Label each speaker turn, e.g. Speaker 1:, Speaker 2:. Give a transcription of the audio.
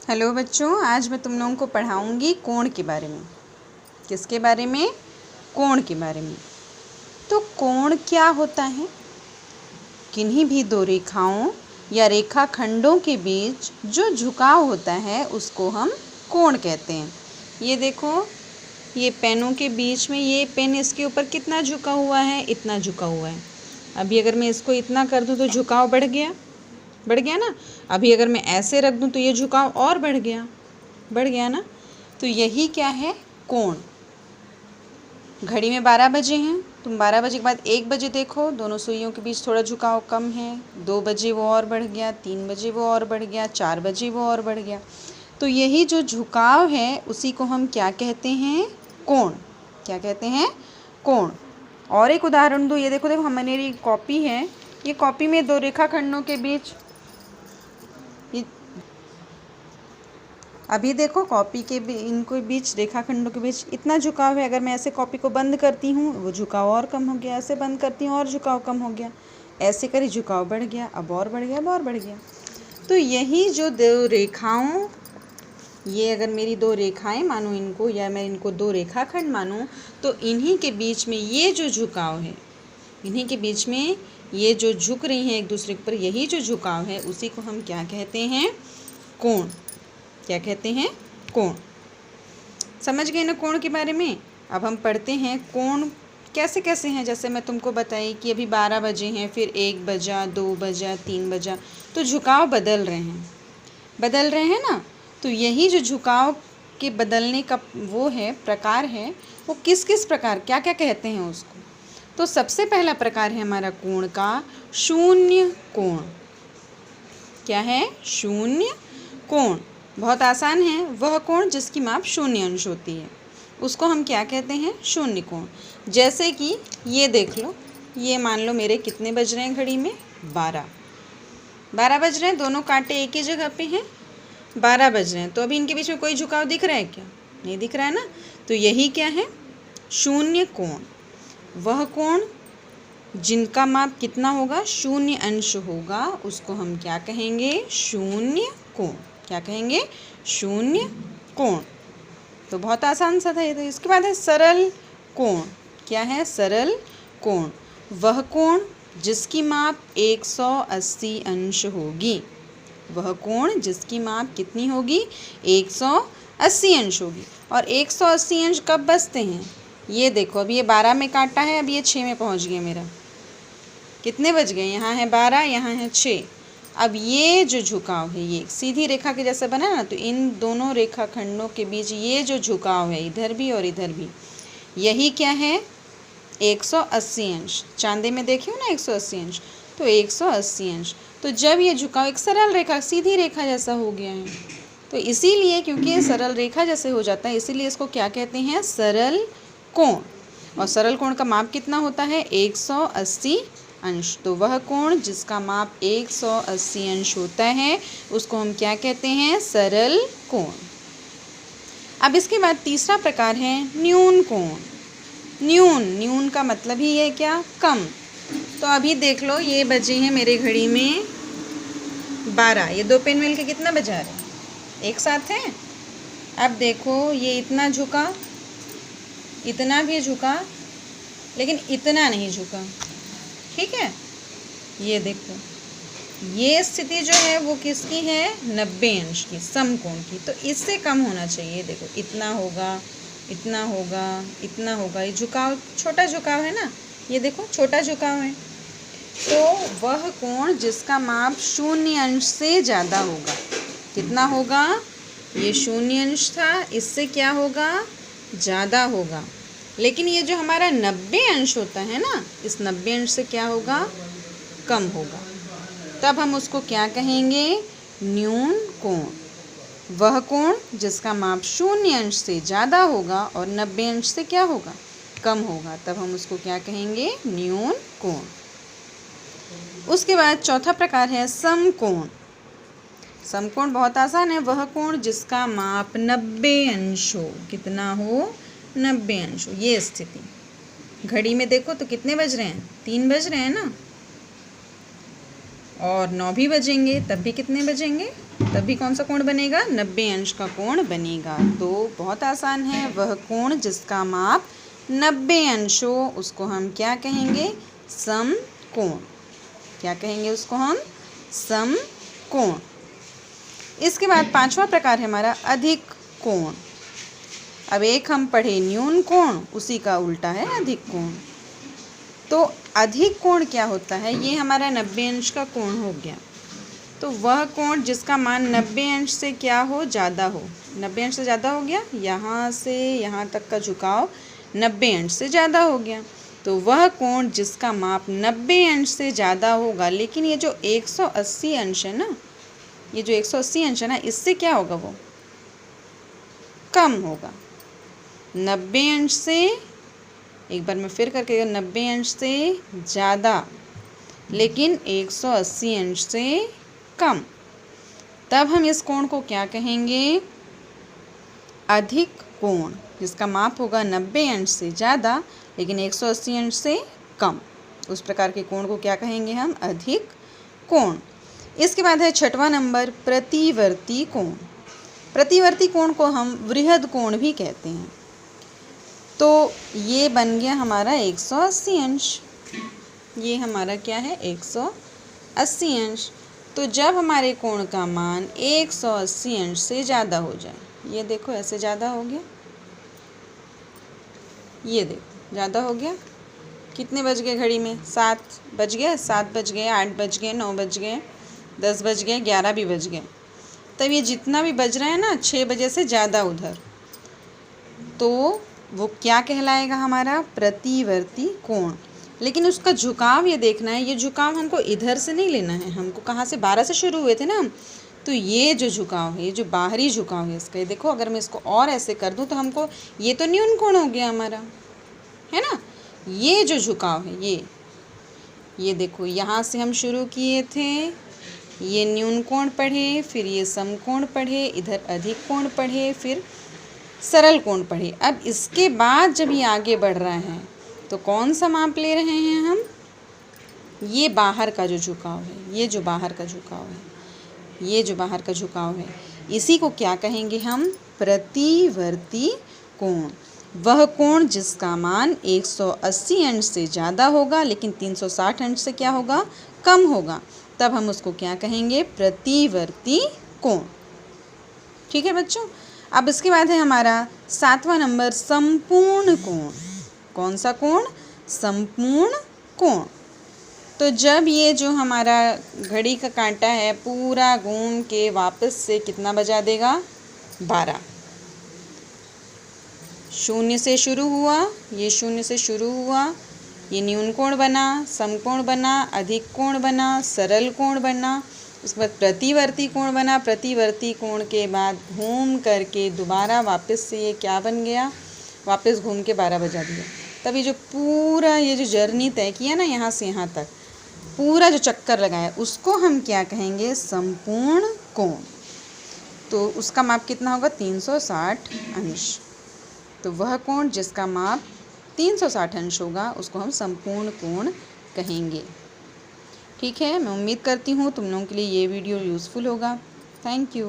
Speaker 1: Hello बच्चों, आज मैं तुम लोगों को पढ़ाऊंगी कोण के बारे में। किसके बारे में? कोण के बारे में। तो कोण क्या होता है? किन्हीं भी दो रेखाओं या रेखाखंडों के बीच जो झुकाव होता है उसको हम कोण कहते हैं। ये देखो, ये पेनों के बीच में ये पेन इसके ऊपर कितना झुका हुआ है? इतना झुका हुआ है। अभी अगर मैं इसको इतना कर दूं तो झुकाव बढ़ गया ना। अभी अगर मैं ऐसे रख दूं तो ये झुकाव और बढ़ गया ना। तो यही क्या है? कोण। घड़ी में 12 बजे हैं, तुम 12 बजे के बाद 1 बजे देखो, दोनों सुइयों के बीच थोड़ा झुकाव कम है। 2 बजे वो और बढ़ गया, 3 बजे वो और बढ़ गया, 4 बजे वो और बढ़ गया। तो यही जो झुकाव है उसी को हम क्या कहते हैं? कोण। क्या कहते हैं? कोण। और एक उदाहरण दो। ये देखो हमारी कॉपी है, ये कॉपी में दो रेखाखंडों के बीच, अभी देखो कॉपी के इनको बीच, रेखाखंडों के बीच इतना झुकाव है। अगर मैं ऐसे कॉपी को बंद करती हूँ वो झुकाव और कम हो गया, ऐसे बंद करती हूँ और झुकाव कम हो गया, ऐसे करी झुकाव बढ़ गया, अब और बढ़ गया, अब और बढ़ गया। तो यही जो दो रेखाओं, ये अगर मेरी दो रेखाएं मानो इनको, या मैं इनको दो रेखाखंड मानूँ, तो इन्हीं के बीच में ये जो झुकाव है, इन्हीं के बीच में ये जो झुक रही हैं एक दूसरे के ऊपर, यही जो झुकाव है उसी को हम क्या कहते हैं? कोण। क्या कहते हैं? कोण। समझ गए ना कोण के बारे में? अब हम पढ़ते हैं कोण कैसे कैसे हैं। जैसे मैं तुमको बताई कि अभी 12 बजे हैं, फिर 1 बजा, 2 बजा, 3 बजा, तो झुकाव बदल रहे हैं ना। तो यही जो झुकाव के बदलने का वो है, प्रकार है, वो किस किस प्रकार, क्या क्या कहते हैं उसको? तो सबसे पहला प्रकार है हमारा कोण का शून्य कोण। क्या है? शून्य कोण। बहुत आसान है। वह कोण जिसकी माप 0 अंश होती है उसको हम क्या कहते हैं? शून्य कोण। जैसे कि ये देख लो, ये मान लो मेरे कितने बज रहे हैं घड़ी में? 12 बज रहे हैं। दोनों कांटे एक ही जगह पे हैं, 12 बज रहे हैं। तो अभी इनके बीच में कोई झुकाव दिख रहा है क्या? नहीं दिख रहा है ना। तो यही क्या है? शून्य कोण। वह कोण जिनका माप कितना होगा? 0 अंश होगा, उसको हम क्या कहेंगे? शून्य कोण। क्या कहेंगे? शून्य कोण। तो बहुत आसान सा था ये। तो इसके बाद है सरल कोण। क्या है? सरल कोण। वह कोण जिसकी माप 180 अंश होगी। वह कोण जिसकी माप कितनी होगी? 180 अंश होगी। और 180 अंश कब बचते हैं? ये देखो, अभी ये 12 में काटा है, अभी ये 6 में पहुंच गया मेरा। कितने बज गए? यहाँ है 12, यहाँ है 6। अब ये जो झुकाव है, ये सीधी रेखा के जैसा बना ना, तो इन दोनों रेखाखंडों के बीच ये जो झुकाव है, इधर भी और इधर भी, यही क्या है? 180 अंश। चांदे में देखे हो ना 180 अंश, तो 180 अंश। तो जब ये झुकाव एक सरल रेखा, सीधी रेखा जैसा हो गया है, तो इसीलिए, क्योंकि ये सरल रेखा जैसे हो जाता है, इसीलिए इसको क्या कहते हैं? सरल कोण। और सरल कोण का माप कितना होता है? 180 अंश। तो वह कोण जिसका माप 180 अंश होता है उसको हम क्या कहते हैं? सरल कोण। अब इसके बाद तीसरा प्रकार है न्यून कोण। न्यून का मतलब ही है क्या? कम। तो अभी देख लो, ये बजे हैं मेरे घड़ी में 12। ये दो पेन मिल के कितना बजा रहे हैं? एक साथ हैं। अब देखो, ये इतना झुका, इतना भी झुका, लेकिन इतना नहीं झुका। ठीक है? ये देखो, ये स्थिति जो है वो किसकी है? 90 अंश की, समकोण की। तो इससे कम होना चाहिए। देखो, इतना होगा, इतना होगा, इतना होगा। ये झुकाव, छोटा झुकाव है ना, ये देखो छोटा झुकाव है। तो वह कोण जिसका माप 0 अंश से ज़्यादा होगा। कितना होगा? ये 0 अंश था, इससे क्या होगा? ज़्यादा होगा। लेकिन ये जो हमारा 90 अंश होता है ना, इस 90 अंश से क्या होगा? कम होगा। तब हम उसको क्या कहेंगे? न्यून कोण। वह कोण जिसका माप 0 अंश से ज़्यादा होगा और 90 अंश से क्या होगा? कम होगा। तब हम उसको क्या कहेंगे? न्यून कोण। उसके बाद चौथा प्रकार है समकोण। समकोण बहुत आसान है। वह कोण जिसका माप 90 अंश हो। कितना हो? 90 अंश हो। ये स्थिति, घड़ी में देखो तो कितने बज रहे हैं? 3 बज रहे हैं ना। और 9 भी बजेंगे तब भी कितने बजेंगे, तब भी कौन सा कोण बनेगा, 90 अंश का कोण बनेगा। तो बहुत आसान है, वह कोण जिसका माप 90 अंश हो उसको हम क्या कहेंगे, समकोण। क्या कहेंगे उसको हम, समकोण। इसके बाद 5वां प्रकार है हमारा अधिक कोण। अब एक हम पढ़े न्यून कोण, उसी का उल्टा है अधिक कोण। तो अधिक कोण क्या होता है, ये हमारा 90 अंश का कोण हो गया। तो वह कोण जिसका मान 90 अंश से क्या हो, ज़्यादा हो। 90 अंश से ज़्यादा हो गया, यहाँ से यहाँ तक का झुकाव 90 अंश से ज़्यादा हो गया। तो वह कोण जिसका माप 90 अंश से ज़्यादा होगा, लेकिन ये जो 180 अंश है ना, ये जो 180 अंश है ना, इससे क्या होगा, वो कम होगा। 90 अंश से, एक बार मैं फिर करके, 90 अंश से ज़्यादा लेकिन 180 अंश से कम, तब हम इस कोण को क्या कहेंगे, अधिक कोण। जिसका माप होगा 90 अंश से ज़्यादा लेकिन 180 अंश से कम, उस प्रकार के कोण को क्या कहेंगे हम, अधिक कोण। इसके बाद है 6वां नंबर प्रतिवर्ती कोण। प्रतिवर्ती कोण को हम वृहद कोण भी कहते हैं। तो ये बन गया हमारा 180 अंश। ये हमारा क्या है, 180 अंश। तो जब हमारे कोण का मान 180 अंश से ज़्यादा हो जाए, ये देखो ऐसे ज़्यादा हो गया, ये देखो ज़्यादा हो गया। कितने बज गए घड़ी में, 7 बज गए, 7 बज गए, 8 बज गए, 9 बज गए, 10 बज गए, 11 भी बज गए। तब ये जितना भी बज रहा है ना, 6 बजे से ज़्यादा उधर, तो वो क्या कहलाएगा, हमारा प्रतिवर्ती कोण। लेकिन उसका झुकाव ये देखना है, ये झुकाव हमको इधर से नहीं लेना है, हमको कहाँ से, 12 से शुरू हुए थे ना हम। तो ये जो झुकाव है, ये जो बाहरी झुकाव है इसका, ये देखो अगर मैं इसको और ऐसे कर दूँ तो हमको, ये तो न्यून कोण हो गया हमारा, है ना। ये जो झुकाव है, ये देखो यहाँ से हम शुरू किए थे, ये न्यून कोण पढ़े, फिर ये समकोण पढ़े, इधर अधिक कोण पढ़े, फिर सरल कोण पढ़े। अब इसके बाद जब ये आगे बढ़ रहा है तो कौन सा माप ले रहे हैं हम, ये बाहर का जो झुकाव है, ये जो बाहर का झुकाव है, ये जो बाहर का झुकाव है, इसी को क्या कहेंगे हम, प्रतिवर्ती कोण। वह कोण जिसका मान 180 अंश से ज़्यादा होगा लेकिन 360 अंश से क्या होगा, कम होगा, तब हम उसको क्या कहेंगे, प्रतिवर्ती कोण। ठीक है बच्चों। अब इसके बाद है हमारा 7वां नंबर संपूर्ण कोण। कौन सा कोण, संपूर्ण कोण। तो जब ये जो हमारा घड़ी का कांटा है पूरा घूम के वापस से कितना बजा देगा, 12। शून्य से शुरू हुआ, ये शून्य से शुरू हुआ, ये न्यून कोण बना, समकोण बना, अधिक कोण बना, सरल कोण बना, उसके बाद प्रतिवर्ती कोण बना। प्रतिवर्ती कोण के बाद घूम करके दोबारा वापस से ये क्या बन गया, वापस घूम के 12 बजा दिया। तब ये जो पूरा ये जो जर्नी तय किया ना, यहाँ से यहाँ तक पूरा जो चक्कर लगाया, उसको हम क्या कहेंगे, संपूर्ण कोण। तो उसका माप कितना होगा, 360 अंश। तो वह कोण जिसका माप 360 अंश होगा उसको हम संपूर्ण कोण कहेंगे। ठीक है, मैं उम्मीद करती हूँ तुम लोगों के लिए ये वीडियो यूज़फुल होगा। Thank you.